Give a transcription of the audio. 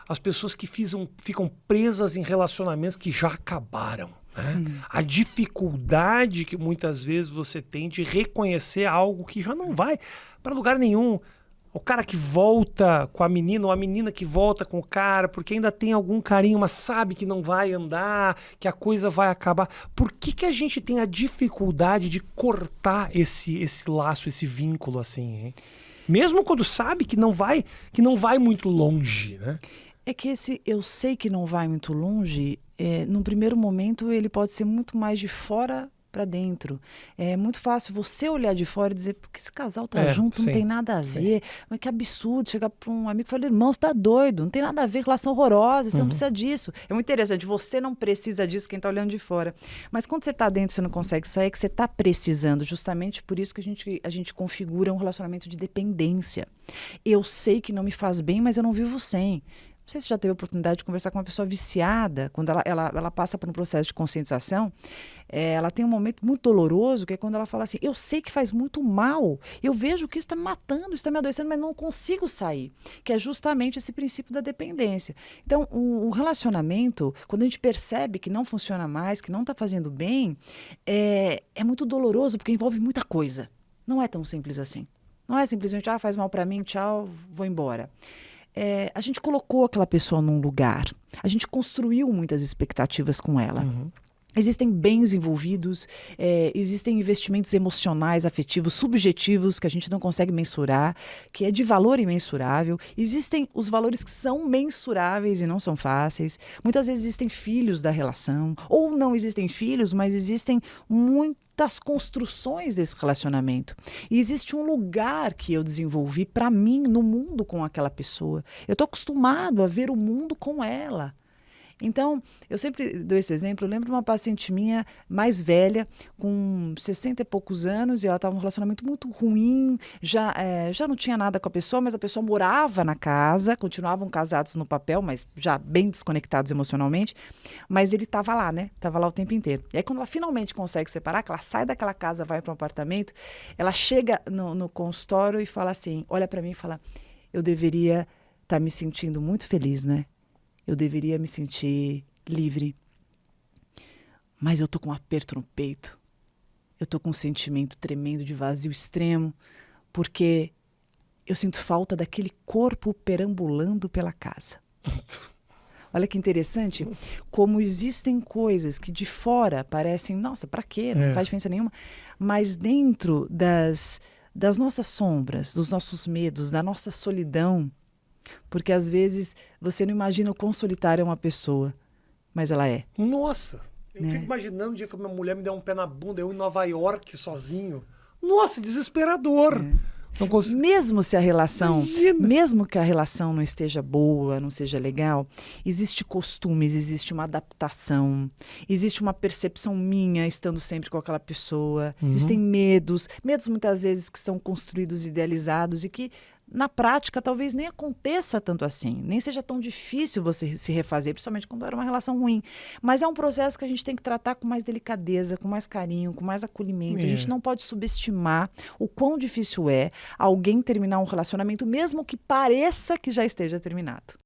as pessoas que ficam presas em relacionamentos que já acabaram. Né? A dificuldade que muitas vezes você tem de reconhecer algo que já não vai para lugar nenhum. O cara que volta com a menina, ou a menina que volta com o cara, porque ainda tem algum carinho, mas sabe que não vai andar, que a coisa vai acabar. Por que a gente tem a dificuldade de cortar esse laço, esse vínculo assim, hein? Mesmo quando sabe que não vai muito longe, né? É que eu sei que não vai muito longe, num primeiro momento ele pode ser muito mais de fora para dentro. É muito fácil você olhar de fora e dizer, porque esse casal tá junto, não tem nada a ver. Mas que absurdo chegar para um amigo e falar, irmão, você tá doido, não tem nada a ver, relação horrorosa, você não precisa disso. É muito interessante, você não precisa disso, quem tá olhando de fora. Mas quando você tá dentro, você não consegue sair, é que você tá precisando. Justamente por isso que a gente configura um relacionamento de dependência. Eu sei que não me faz bem, mas eu não vivo sem. Não sei se você já teve a oportunidade de conversar com uma pessoa viciada, quando ela passa por um processo de conscientização, ela tem um momento muito doloroso, que é quando ela fala assim, eu sei que faz muito mal, eu vejo que isso está me matando, isso está me adoecendo, mas não consigo sair, que é justamente esse princípio da dependência. Então, o relacionamento, quando a gente percebe que não funciona mais, que não está fazendo bem, é muito doloroso, porque envolve muita coisa. Não é tão simples assim. Não é simplesmente, faz mal para mim, tchau, vou embora. A gente colocou aquela pessoa num lugar, a gente construiu muitas expectativas com ela. Existem bens envolvidos, existem investimentos emocionais, afetivos, subjetivos que a gente não consegue mensurar, que é de valor imensurável. Existem os valores que são mensuráveis e não são fáceis. Muitas vezes existem filhos da relação, ou não existem filhos, mas existem das construções desse relacionamento. E existe um lugar que eu desenvolvi para mim no mundo com aquela pessoa. Eu estou acostumado a ver o mundo com ela. Então, eu sempre dou esse exemplo. Eu lembro de uma paciente minha mais velha, com 60 e poucos anos, e ela estava num relacionamento muito ruim, já não tinha nada com a pessoa, mas a pessoa morava na casa, continuavam casados no papel, mas já bem desconectados emocionalmente, mas ele estava lá, né? Estava lá o tempo inteiro. E aí, quando ela finalmente consegue separar, que ela sai daquela casa, vai para um apartamento, ela chega no consultório e fala assim, olha para mim e fala, eu deveria estar me sentindo muito feliz, né? Eu deveria me sentir livre. Mas eu tô com um aperto no peito. Eu tô com um sentimento tremendo de vazio extremo, porque eu sinto falta daquele corpo perambulando pela casa. Olha que interessante, como existem coisas que de fora parecem, nossa, pra quê? Não faz diferença nenhuma. Mas dentro das nossas sombras, dos nossos medos, da nossa solidão, porque às vezes você não imagina o quão solitária é uma pessoa, mas ela é. Nossa, eu fico imaginando o dia que a minha mulher me der um pé na bunda, eu em Nova York sozinho. Nossa, desesperador. Não consigo... Mesmo se a relação, mesmo que a relação não esteja boa, não seja legal, existe costumes, existe uma adaptação, existe uma percepção minha estando sempre com aquela pessoa, existem medos muitas vezes que são construídos, idealizados e que na prática talvez nem aconteça tanto assim, nem seja tão difícil você se refazer, principalmente quando era uma relação ruim. Mas é um processo que a gente tem que tratar com mais delicadeza, com mais carinho, com mais acolhimento. A gente não pode subestimar o quão difícil é alguém terminar um relacionamento, mesmo que pareça que já esteja terminado.